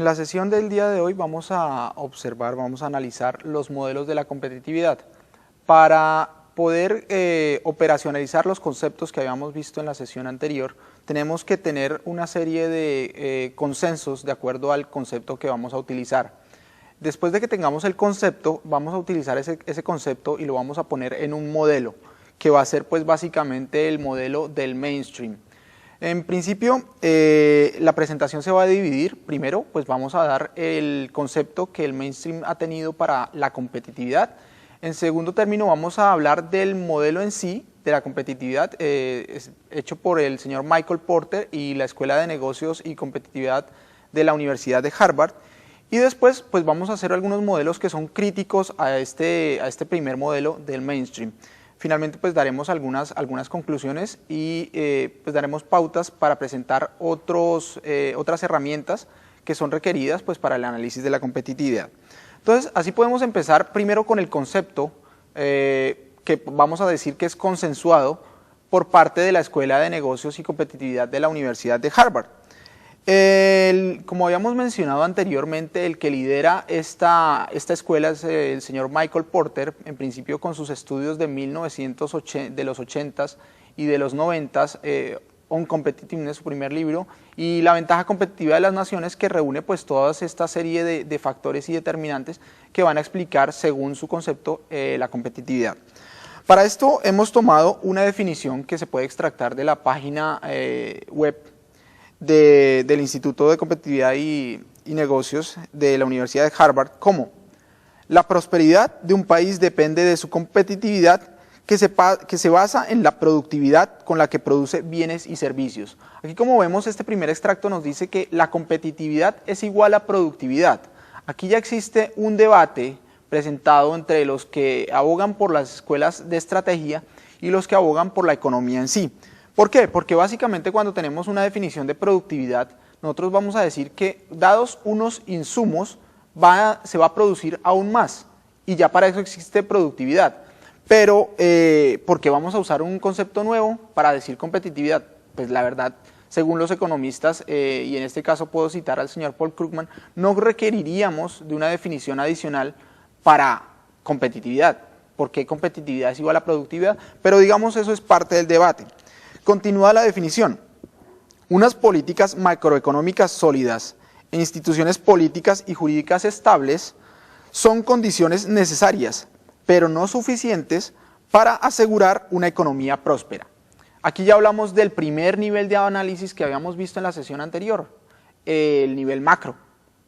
En la sesión del día de hoy vamos a observar, vamos a analizar los modelos de la competitividad. Para poder operacionalizar los conceptos que habíamos visto en la sesión anterior, tenemos que tener una serie de consensos de acuerdo al concepto que vamos a utilizar. Después de que tengamos el concepto, vamos a utilizar ese concepto y lo vamos a poner en un modelo, que va a ser pues básicamente el modelo del mainstream. En principio, la presentación se va a dividir. Primero, pues vamos a dar el concepto que el mainstream ha tenido para la competitividad. En segundo término, vamos a hablar del modelo en sí, de la competitividad, hecho por el señor Michael Porter y la Escuela de Negocios y Competitividad de la Universidad de Harvard. Y después, pues vamos a hacer algunos modelos que son críticos a este primer modelo del mainstream. Finalmente, pues daremos algunas conclusiones y pues daremos pautas para presentar otras herramientas que son requeridas pues para el análisis de la competitividad. Entonces, así podemos empezar primero con el concepto que vamos a decir que es consensuado por parte de la Escuela de Negocios y Competitividad de la Universidad de Harvard. Como habíamos mencionado anteriormente, el que lidera esta escuela es el señor Michael Porter, en principio con sus estudios de de los 80s y de los 90s, On Competitiveness, su primer libro, y la ventaja competitiva de las naciones, que reúne pues toda esta serie de factores y determinantes que van a explicar, según su concepto, la competitividad. Para esto hemos tomado una definición que se puede extractar de la página web del Instituto de Competitividad y Negocios de la Universidad de Harvard, como: la prosperidad de un país depende de su competitividad, que se basa en la productividad con la que produce bienes y servicios. Aquí, como vemos, este primer extracto nos dice que la competitividad es igual a productividad. Aquí ya existe un debate presentado entre los que abogan por las escuelas de estrategia y los que abogan por la economía en sí. ¿Por qué? Porque básicamente cuando tenemos una definición de productividad, nosotros vamos a decir que dados unos insumos se va a producir aún más, y ya para eso existe productividad. Pero, ¿por qué vamos a usar un concepto nuevo para decir competitividad? Pues la verdad, según los economistas, y en este caso puedo citar al señor Paul Krugman, no requeriríamos de una definición adicional para competitividad. ¿Por qué competitividad es igual a productividad? Pero digamos, eso es parte del debate. Continúa la definición: unas políticas macroeconómicas sólidas e instituciones políticas y jurídicas estables son condiciones necesarias, pero no suficientes para asegurar una economía próspera. Aquí ya hablamos del primer nivel de análisis que habíamos visto en la sesión anterior, el nivel macro,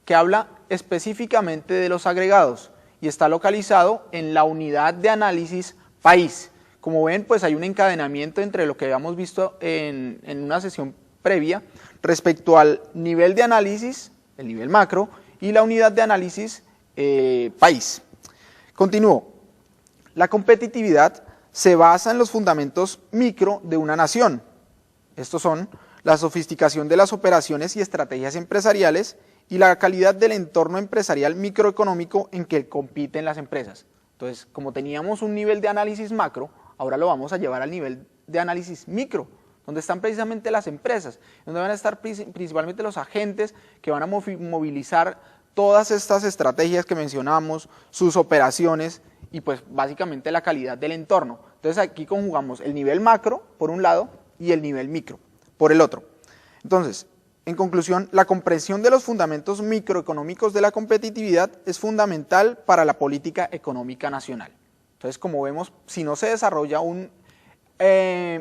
que habla específicamente de los agregados y está localizado en la unidad de análisis país. Como ven, pues hay un encadenamiento entre lo que habíamos visto en una sesión previa respecto al nivel de análisis, el nivel macro, y la unidad de análisis país. Continúo. La competitividad se basa en los fundamentos micro de una nación. Estos son la sofisticación de las operaciones y estrategias empresariales y la calidad del entorno empresarial microeconómico en que compiten las empresas. Entonces, como teníamos un nivel de análisis macro, ahora lo vamos a llevar al nivel de análisis micro, donde están precisamente las empresas, donde van a estar principalmente los agentes que van a movilizar todas estas estrategias que mencionamos, sus operaciones y pues básicamente la calidad del entorno. Entonces aquí conjugamos el nivel macro por un lado y el nivel micro por el otro. Entonces, en conclusión, la comprensión de los fundamentos microeconómicos de la competitividad es fundamental para la política económica nacional. Entonces, como vemos, si no se desarrolla un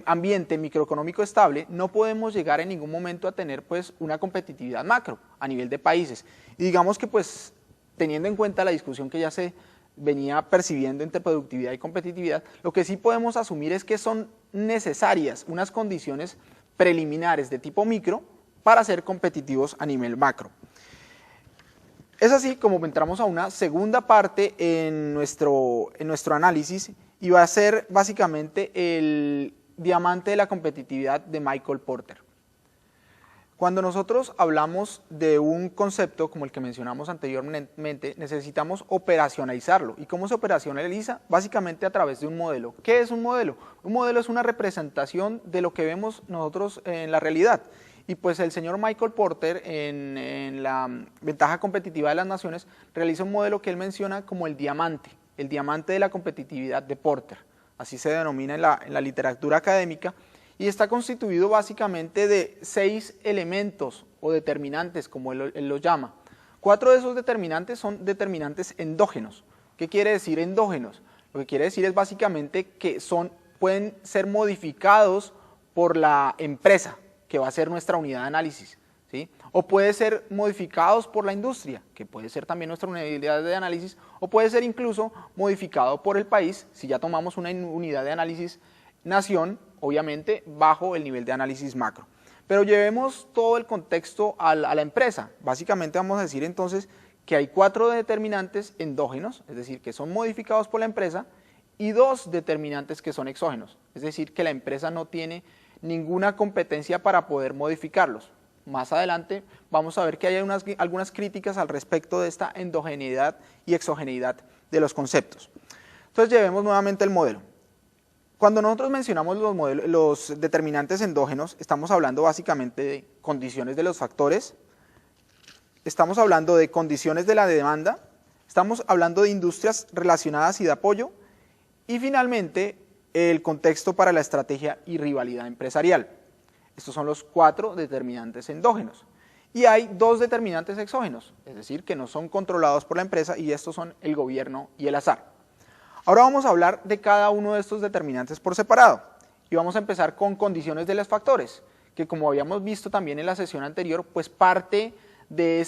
ambiente microeconómico estable, no podemos llegar en ningún momento a tener pues una competitividad macro a nivel de países. Y digamos que pues teniendo en cuenta la discusión que ya se venía percibiendo entre productividad y competitividad, lo que sí podemos asumir es que son necesarias unas condiciones preliminares de tipo micro para ser competitivos a nivel macro. Es así como entramos a una segunda parte en nuestro análisis, y va a ser básicamente el diamante de la competitividad de Michael Porter. Cuando nosotros hablamos de un concepto como el que mencionamos anteriormente, necesitamos operacionalizarlo. ¿Y cómo se operacionaliza? Básicamente a través de un modelo. ¿Qué es un modelo? Un modelo es una representación de lo que vemos nosotros en la realidad. Y pues el señor Michael Porter en la ventaja competitiva de las naciones realiza un modelo que él menciona como el diamante de la competitividad de Porter, así se denomina en la literatura académica, y está constituido básicamente de 6 elementos o determinantes, como él los llama. 4 de esos determinantes son determinantes endógenos. ¿Qué quiere decir endógenos? Lo que quiere decir es básicamente que pueden ser modificados por la empresa, que va a ser nuestra unidad de análisis, ¿sí? O puede ser modificados por la industria, que puede ser también nuestra unidad de análisis, o puede ser incluso modificado por el país, si ya tomamos una unidad de análisis nación, obviamente bajo el nivel de análisis macro. Pero llevemos todo el contexto a la empresa. Básicamente vamos a decir entonces que hay 4 determinantes endógenos, es decir, que son modificados por la empresa, y 2 determinantes que son exógenos, es decir, que la empresa no tiene ninguna competencia para poder modificarlos. Más adelante vamos a ver que hay algunas críticas al respecto de esta endogeneidad y exogeneidad de los conceptos. Entonces llevemos nuevamente el modelo. Cuando nosotros mencionamos los determinantes endógenos, estamos hablando básicamente de condiciones de los factores, estamos hablando de condiciones de la demanda, estamos hablando de industrias relacionadas y de apoyo, y finalmente el contexto para la estrategia y rivalidad empresarial. Estos son los 4 determinantes endógenos. Y hay 2 determinantes exógenos, es decir, que no son controlados por la empresa, y estos son el gobierno y el azar. Ahora vamos a hablar de cada uno de estos determinantes por separado, y vamos a empezar con condiciones de los factores, que como habíamos visto también en la sesión anterior, pues parte de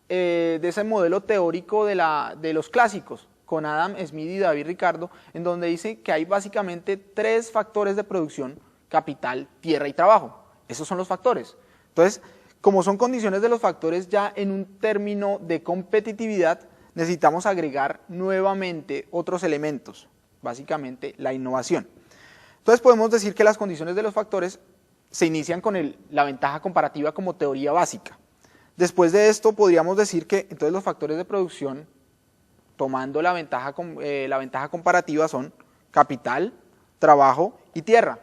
ese modelo teórico de los clásicos, con Adam Smith y David Ricardo, en donde dice que hay básicamente 3 factores de producción: capital, tierra y trabajo. Esos son los factores. Entonces, como son condiciones de los factores, ya en un término de competitividad, necesitamos agregar nuevamente otros elementos, básicamente la innovación. Entonces podemos decir que las condiciones de los factores se inician con la ventaja comparativa como teoría básica. Después de esto podríamos decir que entonces los factores de producción, tomando la ventaja comparativa, son capital, trabajo y tierra,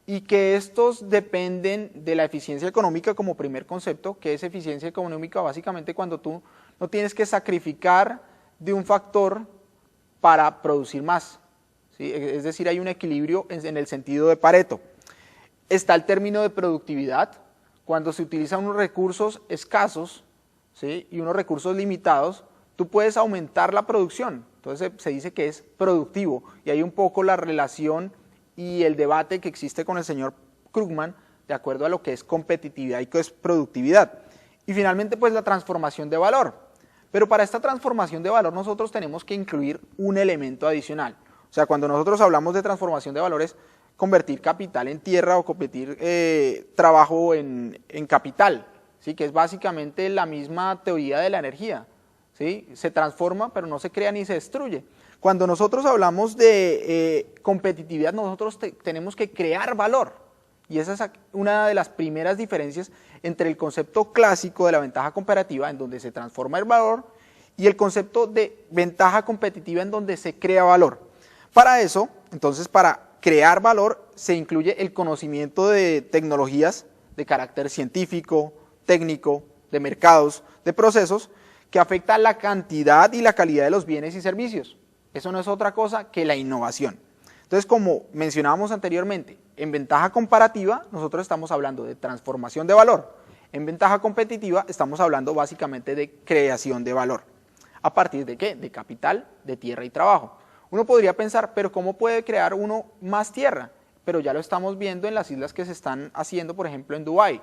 y que estos dependen de la eficiencia económica como primer concepto, que es eficiencia económica básicamente cuando tú no tienes que sacrificar de un factor para producir más, ¿sí? Es decir, hay un equilibrio en el sentido de Pareto. Está el término de productividad, cuando se utilizan unos recursos escasos, ¿sí? Y unos recursos limitados, tú puedes aumentar la producción, entonces se dice que es productivo, y hay un poco la relación y el debate que existe con el señor Krugman de acuerdo a lo que es competitividad y qué es productividad. Y finalmente pues la transformación de valor, pero para esta transformación de valor nosotros tenemos que incluir un elemento adicional. O sea, cuando nosotros hablamos de transformación de valores, convertir capital en tierra o convertir trabajo en capital, ¿sí? Que es básicamente la misma teoría de la energía, ¿sí? Se transforma pero no se crea ni se destruye. Cuando nosotros hablamos de competitividad, nosotros tenemos que crear valor, y esa es una de las primeras diferencias entre el concepto clásico de la ventaja comparativa, en donde se transforma el valor, y el concepto de ventaja competitiva, en donde se crea valor. Para eso, entonces, para crear valor, se incluye el conocimiento de tecnologías de carácter científico, técnico, de mercados, de procesos, que afectan la cantidad y la calidad de los bienes y servicios. Eso no es otra cosa que la innovación. Entonces, como mencionábamos anteriormente, en ventaja comparativa nosotros estamos hablando de transformación de valor. En ventaja competitiva estamos hablando básicamente de creación de valor. ¿A partir de qué? De capital, de tierra y trabajo. Uno podría pensar, pero ¿cómo puede crear uno más tierra? Pero ya lo estamos viendo en las islas que se están haciendo, por ejemplo, en Dubái.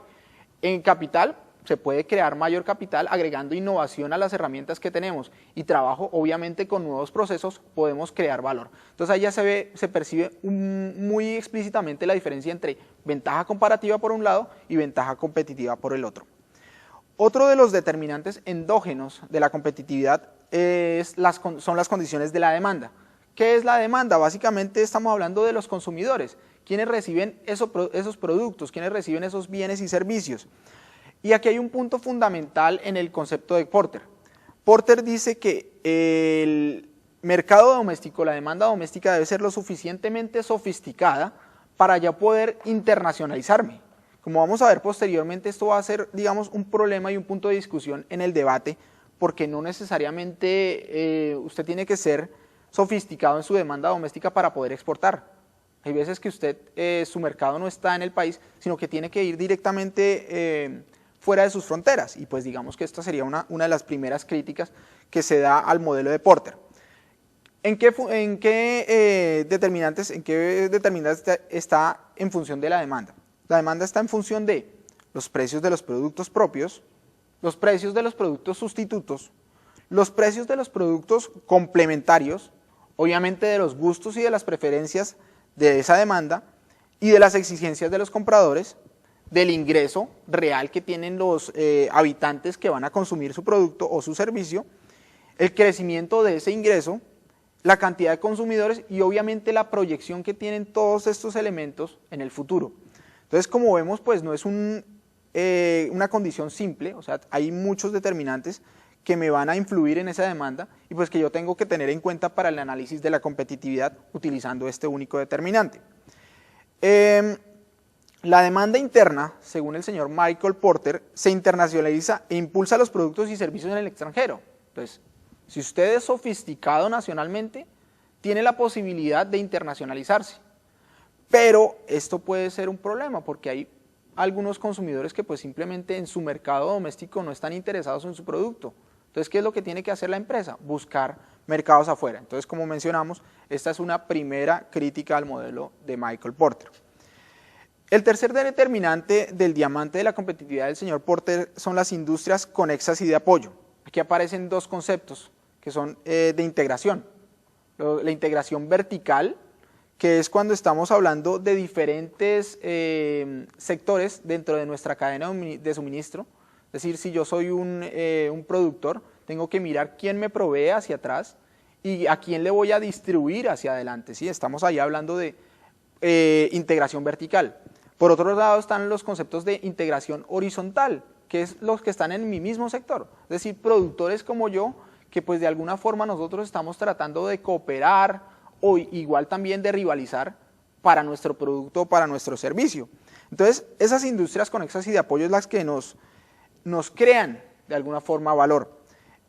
En capital se puede crear mayor capital agregando innovación a las herramientas que tenemos, y trabajo, obviamente con nuevos procesos podemos crear valor. Entonces ahí ya se percibe muy explícitamente la diferencia entre ventaja comparativa por un lado y ventaja competitiva por el otro. Otro de los determinantes endógenos de la competitividad son las condiciones de la demanda. ¿Qué es la demanda? Básicamente estamos hablando de los consumidores, quienes reciben esos productos, quienes reciben esos bienes y servicios. Y aquí hay un punto fundamental en el concepto de Porter. Porter dice que el mercado doméstico, la demanda doméstica debe ser lo suficientemente sofisticada para ya poder internacionalizarme. Como vamos a ver posteriormente, esto va a ser, digamos, un problema y un punto de discusión en el debate, porque no necesariamente usted tiene que ser sofisticado en su demanda doméstica para poder exportar. Hay veces que usted, su mercado no está en el país, sino que tiene que ir directamente fuera de sus fronteras, y pues digamos que esta sería una de las primeras críticas que se da al modelo de Porter. ¿En qué determinantes está en función de la demanda? La demanda está en función de los precios de los productos propios, los precios de los productos sustitutos, los precios de los productos complementarios, obviamente de los gustos y de las preferencias de esa demanda y de las exigencias de los compradores, del ingreso real que tienen los habitantes que van a consumir su producto o su servicio, el crecimiento de ese ingreso, la cantidad de consumidores y obviamente la proyección que tienen todos estos elementos en el futuro. Entonces, como vemos, pues no es una condición simple, o sea, hay muchos determinantes que me van a influir en esa demanda y pues que yo tengo que tener en cuenta para el análisis de la competitividad utilizando este único determinante. La demanda interna, según el señor Michael Porter, se internacionaliza e impulsa los productos y servicios en el extranjero. Entonces, si usted es sofisticado nacionalmente, tiene la posibilidad de internacionalizarse. Pero esto puede ser un problema porque hay algunos consumidores que pues simplemente en su mercado doméstico no están interesados en su producto. Entonces, ¿qué es lo que tiene que hacer la empresa? Buscar mercados afuera. Entonces, como mencionamos, esta es una primera crítica al modelo de Michael Porter. El tercer determinante del diamante de la competitividad del señor Porter son las industrias conexas y de apoyo. Aquí aparecen dos conceptos que son de integración. La integración vertical, que es cuando estamos hablando de diferentes sectores dentro de nuestra cadena de suministro. Es decir, si yo soy un productor, tengo que mirar quién me provee hacia atrás y a quién le voy a distribuir hacia adelante. ¿Sí? Estamos ahí hablando de integración vertical. Por otro lado están los conceptos de integración horizontal, que es los que están en mi mismo sector. Es decir, productores como yo, que pues de alguna forma nosotros estamos tratando de cooperar o igual también de rivalizar para nuestro producto o para nuestro servicio. Entonces, esas industrias conexas y de apoyo es las que nos crean de alguna forma valor.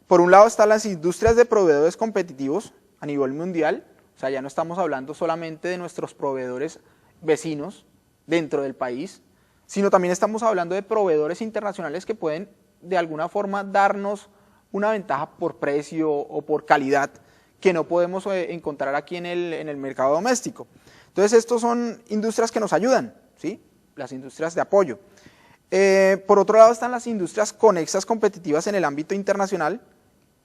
Por un lado están las industrias de proveedores competitivos a nivel mundial, o sea, ya no estamos hablando solamente de nuestros proveedores vecinos dentro del país, sino también estamos hablando de proveedores internacionales que pueden de alguna forma darnos una ventaja por precio o por calidad que no podemos encontrar aquí en el mercado doméstico. Entonces, estos son industrias que nos ayudan, ¿sí? Las industrias de apoyo. Por otro lado están las industrias conexas competitivas en el ámbito internacional,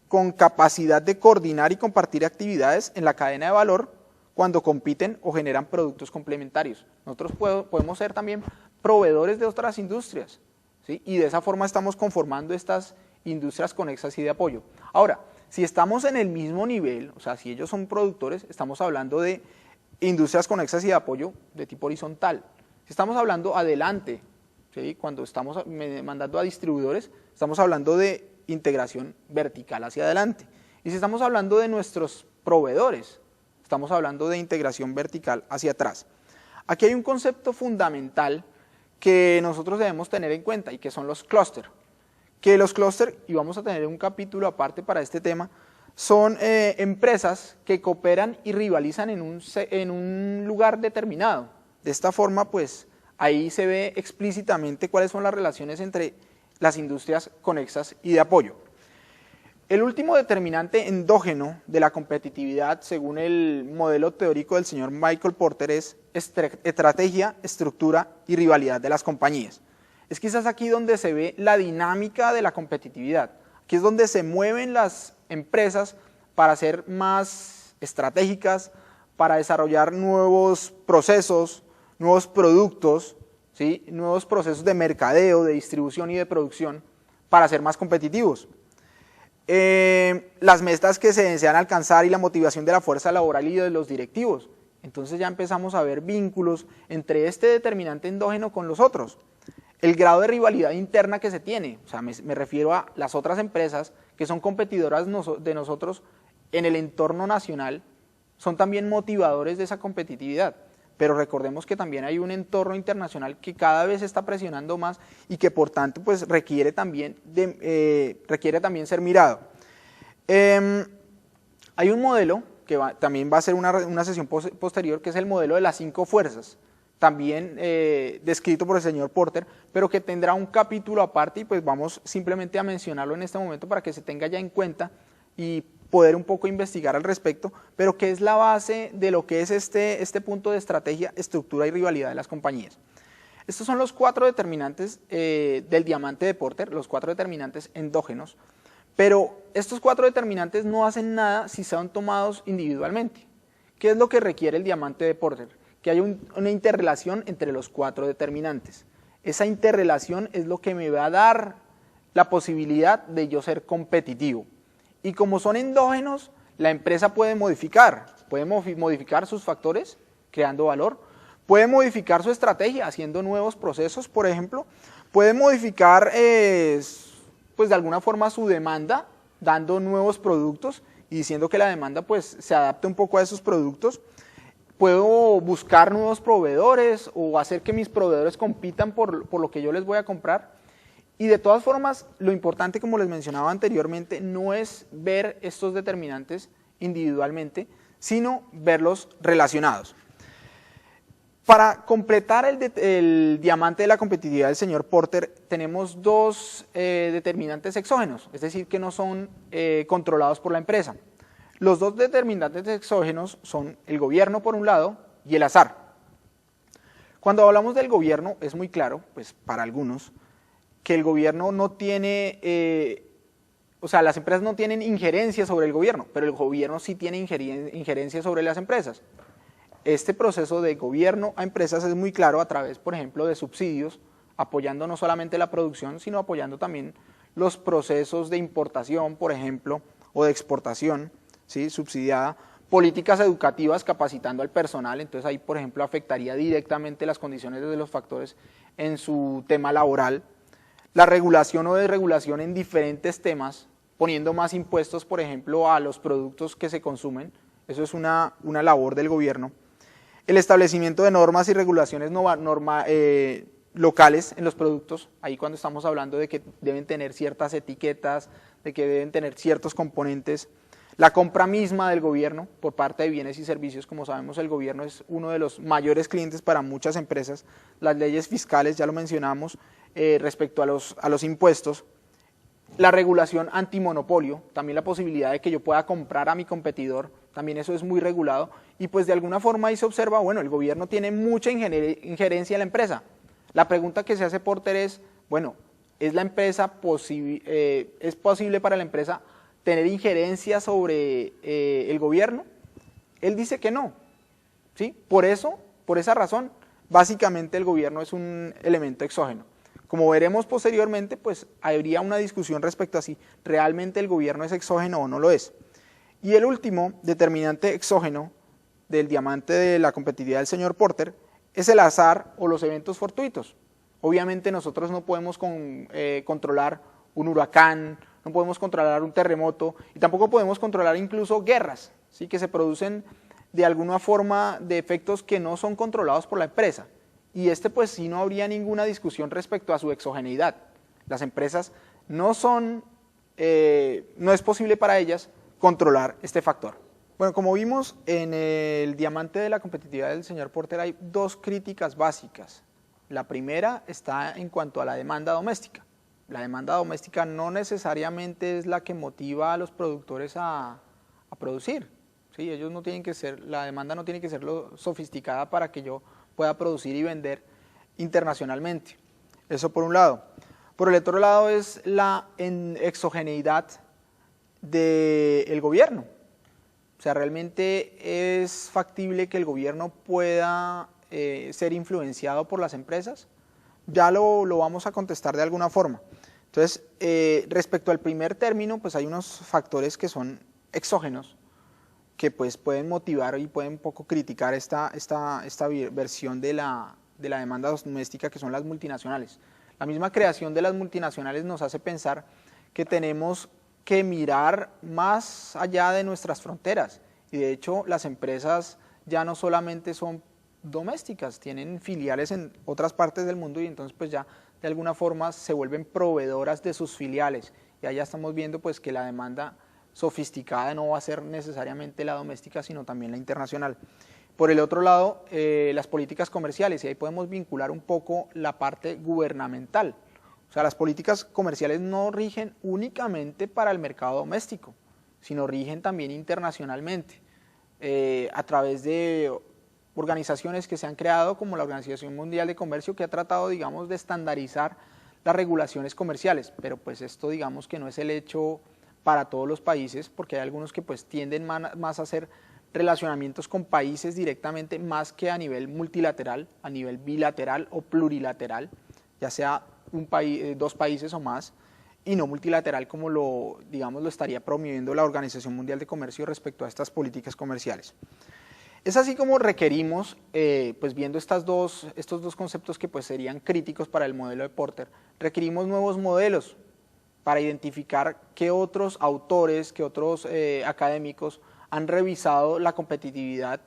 con capacidad de coordinar y compartir actividades en la cadena de valor cuando compiten o generan productos complementarios. Nosotros podemos ser también proveedores de otras industrias, ¿sí? Y de esa forma estamos conformando estas industrias conexas y de apoyo. Ahora, si estamos en el mismo nivel, o sea, si ellos son productores, estamos hablando de industrias conexas y de apoyo de tipo horizontal. Si estamos hablando adelante, ¿sí? Cuando estamos mandando a distribuidores, estamos hablando de integración vertical hacia adelante. Y si estamos hablando de nuestros proveedores, estamos hablando de integración vertical hacia atrás. Aquí hay un concepto fundamental que nosotros debemos tener en cuenta y que son los clústeres. Que los clústeres, y vamos a tener un capítulo aparte para este tema, son empresas que cooperan y rivalizan en un lugar determinado. De esta forma, pues, ahí se ve explícitamente cuáles son las relaciones entre las industrias conexas y de apoyo. El último determinante endógeno de la competitividad, según el modelo teórico del señor Michael Porter, es estrategia, estructura y rivalidad de las compañías. Es quizás aquí donde se ve la dinámica de la competitividad. Aquí es donde se mueven las empresas para ser más estratégicas, para desarrollar nuevos procesos, nuevos productos, ¿sí? Nuevos procesos de mercadeo, de distribución y de producción para ser más competitivos. Las metas que se desean alcanzar y la motivación de la fuerza laboral y de los directivos. Entonces ya empezamos a ver vínculos entre este determinante endógeno con los otros. El grado de rivalidad interna que se tiene, o sea, me refiero a las otras empresas que son competidoras de nosotros en el entorno nacional, son también motivadores de esa competitividad. pero recordemos que también hay un entorno internacional que cada vez está presionando más y que por tanto pues requiere también ser mirado. Hay un modelo que también va a ser una sesión posterior, que es el modelo de las 5 fuerzas, también descrito por el señor Porter, pero que tendrá un capítulo aparte y pues vamos simplemente a mencionarlo en este momento para que se tenga ya en cuenta y poder un poco investigar al respecto, pero que es la base de lo que es este punto de estrategia, estructura y rivalidad de las compañías. Estos son los 4 determinantes del diamante de Porter, los 4 determinantes endógenos, pero estos 4 determinantes no hacen nada si son tomados individualmente. ¿Qué es lo que requiere el diamante de Porter? Que haya una interrelación entre los 4 determinantes. Esa interrelación es lo que me va a dar la posibilidad de yo ser competitivo. Y como son endógenos, la empresa puede modificar sus factores, creando valor, puede modificar su estrategia, haciendo nuevos procesos, por ejemplo, puede modificar pues de alguna forma su demanda, dando nuevos productos y diciendo que la demanda pues se adapte un poco a esos productos. Puedo buscar nuevos proveedores o hacer que mis proveedores compitan por lo que yo les voy a comprar. Y de todas formas, lo importante, como les mencionaba anteriormente, no es ver estos determinantes individualmente, sino verlos relacionados. Para completar el diamante de la competitividad del señor Porter, tenemos 2 determinantes exógenos, es decir, que no son controlados por la empresa. Los 2 determinantes exógenos son el gobierno por un lado y el azar. Cuando hablamos del gobierno, es muy claro, pues para algunos, que el gobierno no tiene, las empresas no tienen injerencia sobre el gobierno, pero el gobierno sí tiene injerencia sobre las empresas. Este proceso de gobierno a empresas es muy claro a través, por ejemplo, de subsidios, apoyando no solamente la producción, sino apoyando también los procesos de importación, por ejemplo, o de exportación, ¿sí? Subsidiada, políticas educativas capacitando al personal, entonces ahí, por ejemplo, afectaría directamente las condiciones de los factores en su tema laboral, la regulación o desregulación en diferentes temas, poniendo más impuestos, por ejemplo, a los productos que se consumen, eso es una labor del gobierno. El establecimiento de normas y regulaciones locales en los productos, ahí cuando estamos hablando de que deben tener ciertas etiquetas, de que deben tener ciertos componentes. La compra misma del gobierno por parte de bienes y servicios, como sabemos el gobierno es uno de los mayores clientes para muchas empresas. Las leyes fiscales, ya lo mencionamos, respecto a los impuestos. La regulación antimonopolio, también la posibilidad de que yo pueda comprar a mi competidor, también eso es muy regulado. Y pues de alguna forma ahí se observa, bueno, el gobierno tiene mucha injerencia en la empresa. La pregunta que se hace Porter es, bueno, ¿es posible para la empresa tener injerencia sobre el gobierno? Él dice que no, ¿sí? Por esa razón, básicamente el gobierno es un elemento exógeno. Como veremos posteriormente, pues habría una discusión respecto a si realmente el gobierno es exógeno o no lo es. Y el último determinante exógeno del diamante de la competitividad del señor Porter es el azar o los eventos fortuitos. Obviamente nosotros no podemos controlar un huracán, no podemos controlar un terremoto y tampoco podemos controlar incluso guerras, ¿sí? Que se producen de alguna forma de efectos que no son controlados por la empresa. Y pues sí no habría ninguna discusión respecto a su exogeneidad. Las empresas no es posible para ellas controlar este factor. Bueno, como vimos en el diamante de la competitividad del señor Porter hay 2 críticas básicas. La primera está en cuanto a la demanda doméstica. La demanda doméstica no necesariamente es la que motiva a los productores a producir. ¿Sí? La demanda no tiene que ser lo sofisticada para que yo pueda producir y vender internacionalmente. Eso por un lado. Por el otro lado es la exogeneidad del gobierno. O sea, realmente es factible que el gobierno pueda ser influenciado por las empresas. Ya lo vamos a contestar de alguna forma. Entonces, respecto al primer término, pues hay unos factores que son exógenos, que pues pueden motivar y pueden un poco criticar esta versión de la demanda doméstica, que son las multinacionales. La misma creación de las multinacionales nos hace pensar que tenemos que mirar más allá de nuestras fronteras y de hecho las empresas ya no solamente son domésticas, tienen filiales en otras partes del mundo y entonces pues ya de alguna forma se vuelven proveedoras de sus filiales. Y allá estamos viendo pues que la demanda sofisticada no va a ser necesariamente la doméstica, sino también la internacional. Por el otro lado, las políticas comerciales, y ahí podemos vincular un poco la parte gubernamental. O sea, las políticas comerciales no rigen únicamente para el mercado doméstico, sino rigen también internacionalmente, a través de organizaciones que se han creado, como la Organización Mundial de Comercio, que ha tratado, digamos, de estandarizar las regulaciones comerciales, pero pues esto, digamos, que no es el hecho para todos los países, porque hay algunos que pues tienden más a hacer relacionamientos con países directamente, más que a nivel multilateral, a nivel bilateral o plurilateral, ya sea un país, dos países o más, y no multilateral como lo estaría promoviendo la Organización Mundial de Comercio respecto a estas políticas comerciales. Es así como requerimos, pues viendo estos dos conceptos que pues serían críticos para el modelo de Porter, requerimos nuevos modelos para identificar qué otros autores, qué otros académicos han revisado la competitividad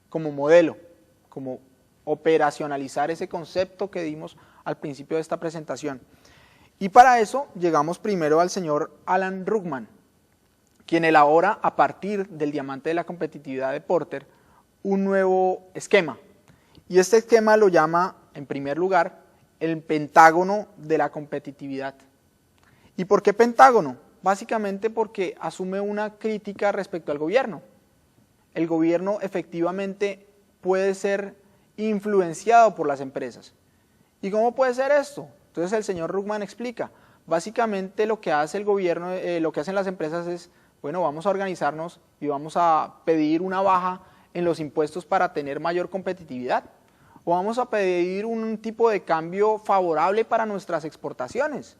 como modelo, como operacionalizar ese concepto que dimos al principio de esta presentación. Y para eso llegamos primero al señor Alan Rugman, quien elabora a partir del diamante de la competitividad de Porter un nuevo esquema. Y este esquema lo llama, en primer lugar, el pentágono de la competitividad. ¿Y por qué pentágono? Básicamente porque asume una crítica respecto al gobierno. El gobierno efectivamente puede ser influenciado por las empresas. ¿Y cómo puede ser esto? Entonces el señor Rugman explica, básicamente lo que hace el gobierno, lo que hacen las empresas es, bueno, vamos a organizarnos y vamos a pedir una baja en los impuestos para tener mayor competitividad, o vamos a pedir un tipo de cambio favorable para nuestras exportaciones.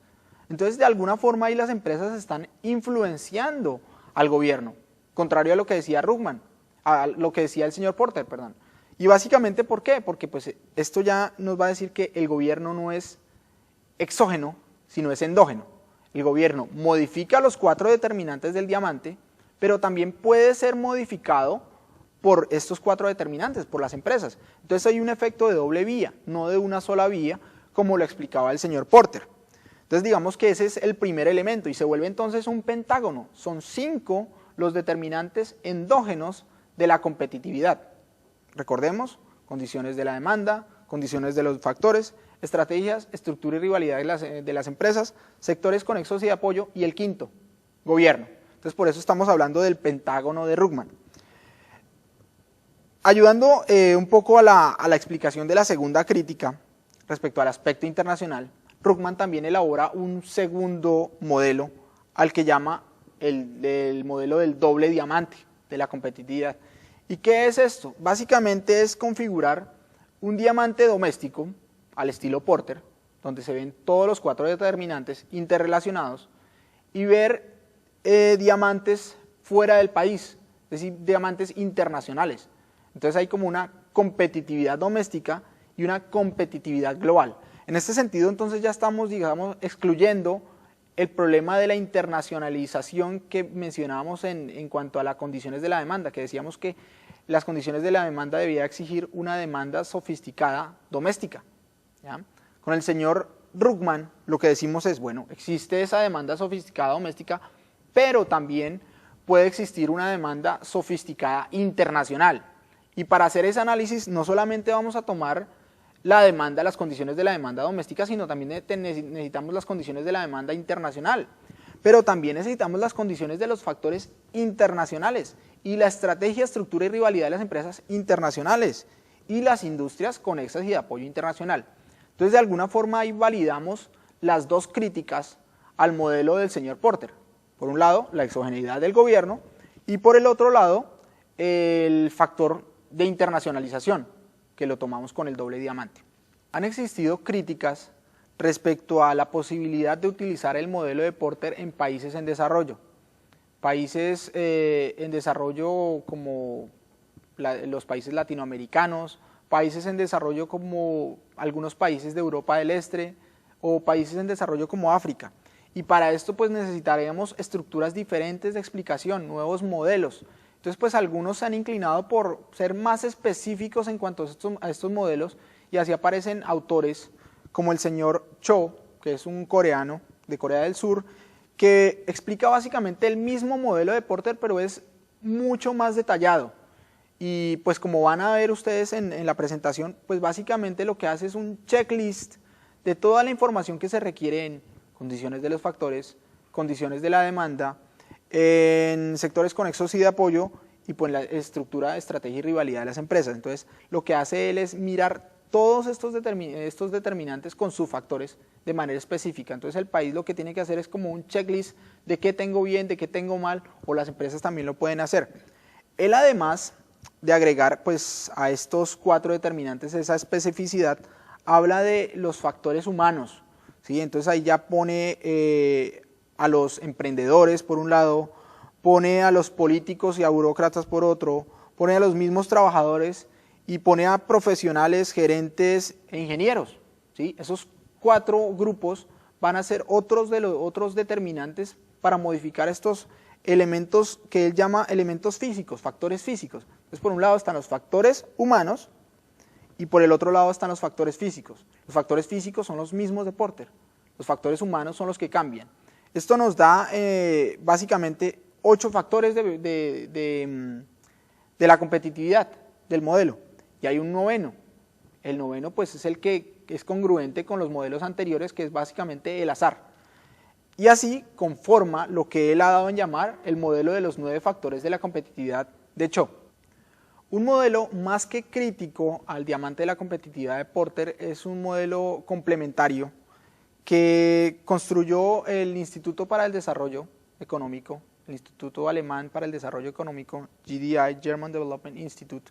Entonces, de alguna forma ahí las empresas están influenciando al gobierno, contrario a lo que decía Rugman, a lo que decía el señor Porter, perdón. Y básicamente, ¿por qué? Porque pues esto ya nos va a decir que el gobierno no es exógeno, sino es endógeno. El gobierno modifica los 4 determinantes del diamante, pero también puede ser modificado por estos 4 determinantes, por las empresas. Entonces hay un efecto de doble vía, no de una sola vía, como lo explicaba el señor Porter. Entonces digamos que ese es el primer elemento y se vuelve entonces un pentágono. Son 5 los determinantes endógenos de la competitividad. Recordemos, condiciones de la demanda, condiciones de los factores, estrategias, estructura y rivalidad de las empresas, sectores conexos y de apoyo, y el quinto, gobierno. Entonces por eso estamos hablando del pentágono de Rugman. Ayudando un poco a la explicación de la segunda crítica respecto al aspecto internacional, Rugman también elabora un segundo modelo al que llama el modelo del doble diamante de la competitividad. ¿Y qué es esto? Básicamente es configurar un diamante doméstico al estilo Porter, donde se ven todos los 4 determinantes interrelacionados, y ver diamantes fuera del país, es decir, diamantes internacionales. Entonces hay como una competitividad doméstica y una competitividad global. En este sentido, entonces ya estamos, digamos, excluyendo el problema de la internacionalización que mencionábamos en cuanto a las condiciones de la demanda, que decíamos que las condiciones de la demanda debía exigir una demanda sofisticada doméstica, ¿ya? Con el señor Rugman lo que decimos es, bueno, existe esa demanda sofisticada doméstica, pero también puede existir una demanda sofisticada internacional. Y para hacer ese análisis no solamente vamos a tomar la demanda, las condiciones de la demanda doméstica, sino también necesitamos las condiciones de la demanda internacional. Pero también necesitamos las condiciones de los factores internacionales y la estrategia, estructura y rivalidad de las empresas internacionales y las industrias conexas y de apoyo internacional. Entonces, de alguna forma ahí validamos las dos críticas al modelo del señor Porter. Por un lado, la exogeneidad del gobierno y por el otro lado, el factor de internacionalización, que lo tomamos con el doble diamante. Han existido críticas respecto a la posibilidad de utilizar el modelo de Porter en países en desarrollo. Países en desarrollo como los países latinoamericanos, países en desarrollo como algunos países de Europa del Este o países en desarrollo como África. Y para esto pues necesitaremos estructuras diferentes de explicación, nuevos modelos Entonces, pues algunos se han inclinado por ser más específicos en cuanto a estos modelos, y así aparecen autores como el señor Cho, que es un coreano de Corea del Sur, que explica básicamente el mismo modelo de Porter, pero es mucho más detallado. Y pues como van a ver ustedes en la presentación, pues básicamente lo que hace es un checklist de toda la información que se requiere en condiciones de los factores, condiciones de la demanda, en sectores conexos y de apoyo, y pues la estructura de estrategia y rivalidad de las empresas. Entonces, lo que hace él es mirar todos estos determinantes con sus factores de manera específica. Entonces, el país lo que tiene que hacer es como un checklist de qué tengo bien, de qué tengo mal, o las empresas también lo pueden hacer. Él, además de agregar pues a estos 4 determinantes esa especificidad, habla de los factores humanos, ¿sí? Entonces ahí ya pone a los emprendedores por un lado, pone a los políticos y a burócratas por otro, pone a los mismos trabajadores y pone a profesionales, gerentes e ingenieros, ¿sí? Esos 4 grupos van a ser otros determinantes para modificar estos elementos que él llama elementos físicos, factores físicos. Entonces, por un lado están los factores humanos y por el otro lado están los factores físicos. Los factores físicos son los mismos de Porter, los factores humanos son los que cambian. Esto nos da básicamente 8 factores de la competitividad del modelo, y hay un noveno. El noveno pues es el que es congruente con los modelos anteriores, que es básicamente el azar. Y así conforma lo que él ha dado en llamar el modelo de los 9 factores de la competitividad de Cho. Un modelo más que crítico al diamante de la competitividad de Porter es un modelo complementario que construyó el Instituto para el Desarrollo Económico, el Instituto Alemán para el Desarrollo Económico, GDI, German Development Institute,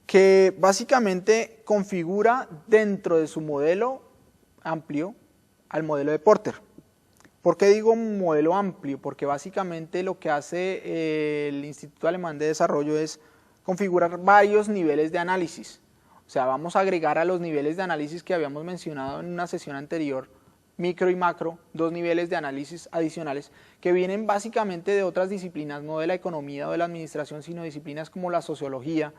que básicamente configura dentro de su modelo amplio al modelo de Porter. ¿Por qué digo modelo amplio? Porque básicamente lo que hace el Instituto Alemán de Desarrollo es configurar varios niveles de análisis. O sea, vamos a agregar a los niveles de análisis que habíamos mencionado en una sesión anterior, micro y macro, 2 niveles de análisis adicionales que vienen básicamente de otras disciplinas, no de la economía o de la administración, sino disciplinas como la sociología,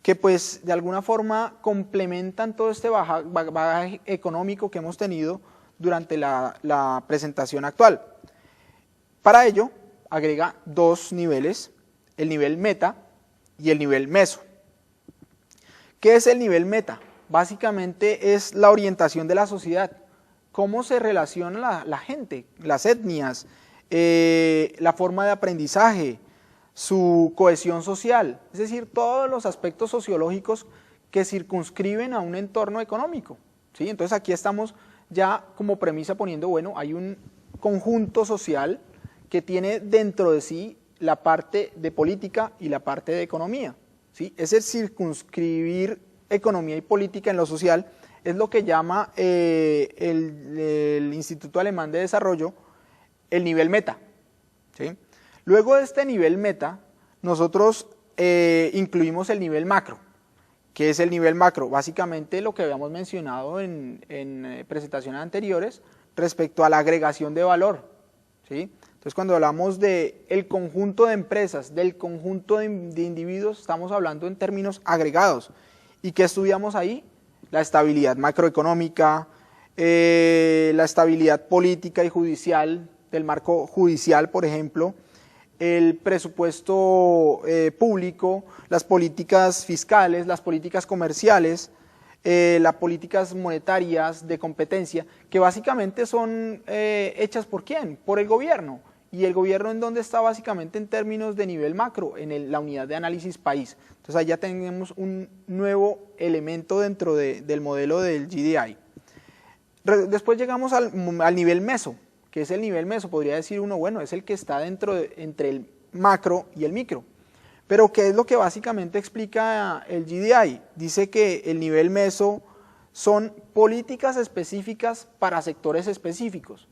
que pues de alguna forma complementan todo este bagaje económico que hemos tenido durante la presentación actual. Para ello, agrega 2 niveles, el nivel meta y el nivel meso. ¿Qué es el nivel meta? Básicamente es la orientación de la sociedad, cómo se relaciona la gente, las etnias, la forma de aprendizaje, su cohesión social, es decir, todos los aspectos sociológicos que circunscriben a un entorno económico, ¿sí? Entonces aquí estamos ya como premisa poniendo, bueno, hay un conjunto social que tiene dentro de sí la parte de política y la parte de economía, ¿sí? Ese circunscribir economía y política en lo social es lo que llama el Instituto Alemán de Desarrollo el nivel meta, ¿sí? Luego de este nivel meta, nosotros incluimos el nivel macro. ¿Qué es el nivel macro? Básicamente lo que habíamos mencionado en presentaciones anteriores respecto a la agregación de valor, ¿sí? Entonces, cuando hablamos del conjunto de empresas, del conjunto de individuos, estamos hablando en términos agregados. ¿Y qué estudiamos ahí? La estabilidad macroeconómica, la estabilidad política y judicial, del marco judicial, por ejemplo, el presupuesto público, las políticas fiscales, las políticas comerciales, las políticas monetarias de competencia, que básicamente son hechas ¿por quién? Por el gobierno. ¿Y el gobierno en dónde está? Básicamente en términos de nivel macro, en la unidad de análisis país. Entonces ahí ya tenemos un nuevo elemento dentro del modelo del GDI. Después llegamos al nivel meso. ¿Qué es el nivel meso? Podría decir uno, bueno, es el que está entre el macro y el micro. Pero ¿qué es lo que básicamente explica el GDI? Dice que el nivel meso son políticas específicas para sectores específicos.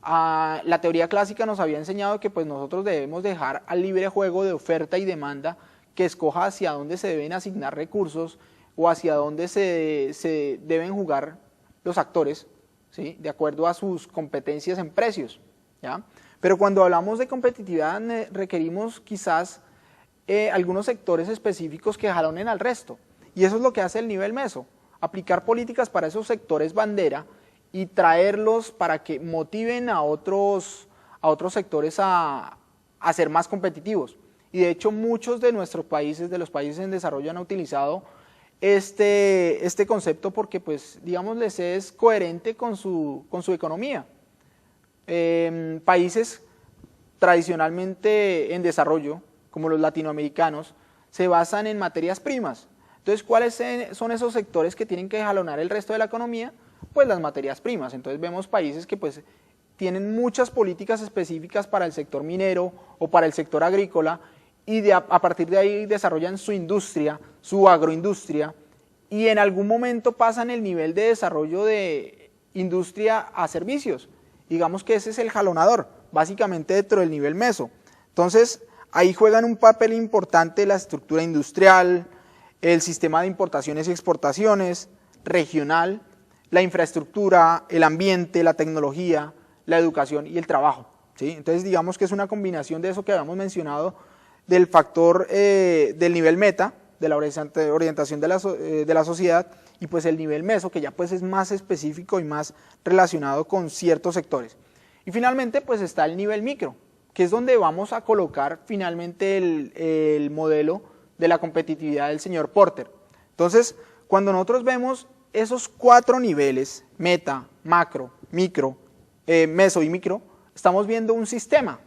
La teoría clásica nos había enseñado que pues nosotros debemos dejar al libre juego de oferta y demanda que escoja hacia dónde se deben asignar recursos o hacia dónde se deben jugar los actores, ¿sí? De acuerdo a sus competencias en precios, ¿ya? Pero cuando hablamos de competitividad requerimos quizás algunos sectores específicos que jalonen al resto. Y eso es lo que hace el nivel meso, aplicar políticas para esos sectores bandera y traerlos para que motiven a otros sectores a ser más competitivos. Y de hecho muchos de nuestros países, de los países en desarrollo, han utilizado este concepto porque, pues, digamos, les es coherente con su economía. Países tradicionalmente en desarrollo, como los latinoamericanos, se basan en materias primas. Entonces, ¿cuáles son esos sectores que tienen que jalonar el resto de la economía? Pues las materias primas. Entonces vemos países que pues tienen muchas políticas específicas para el sector minero o para el sector agrícola y a partir de ahí desarrollan su industria, su agroindustria, y en algún momento pasan el nivel de desarrollo de industria a servicios. Digamos que ese es el jalonador, básicamente dentro del nivel meso. Entonces, ahí juegan un papel importante la estructura industrial, el sistema de importaciones y exportaciones, regional, la infraestructura, el ambiente, la tecnología, la educación y el trabajo, ¿sí? Entonces digamos que es una combinación de eso que habíamos mencionado, del factor del nivel meta, de la orientación de la sociedad, y pues el nivel meso, que ya pues es más específico y más relacionado con ciertos sectores. Y finalmente pues está el nivel micro, que es donde vamos a colocar finalmente el modelo de la competitividad del señor Porter. Entonces, cuando nosotros vemos esos 4 niveles, meta, macro, micro, meso y micro, estamos viendo un sistema.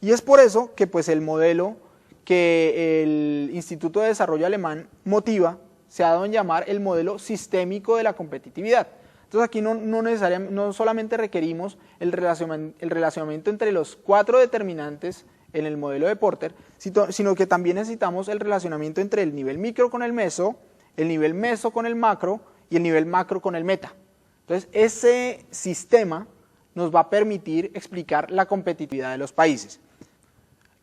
Y es por eso que pues el modelo que el Instituto de Desarrollo Alemán motiva se ha dado en llamar el modelo sistémico de la competitividad. Entonces aquí no solamente requerimos el relacionamiento entre los 4 determinantes en el modelo de Porter, sino que también necesitamos el relacionamiento entre el nivel micro con el meso con el macro y el nivel macro con el meta. Entonces ese sistema nos va a permitir explicar la competitividad de los países.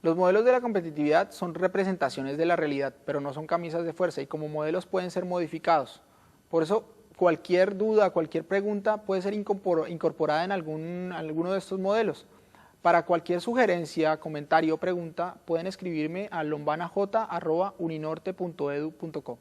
Los modelos de la competitividad son representaciones de la realidad, pero no son camisas de fuerza y como modelos pueden ser modificados. Por eso cualquier duda, cualquier pregunta puede ser incorporada en alguno de estos modelos. Para cualquier sugerencia, comentario o pregunta pueden escribirme a lombanaj@uninorte.edu.co.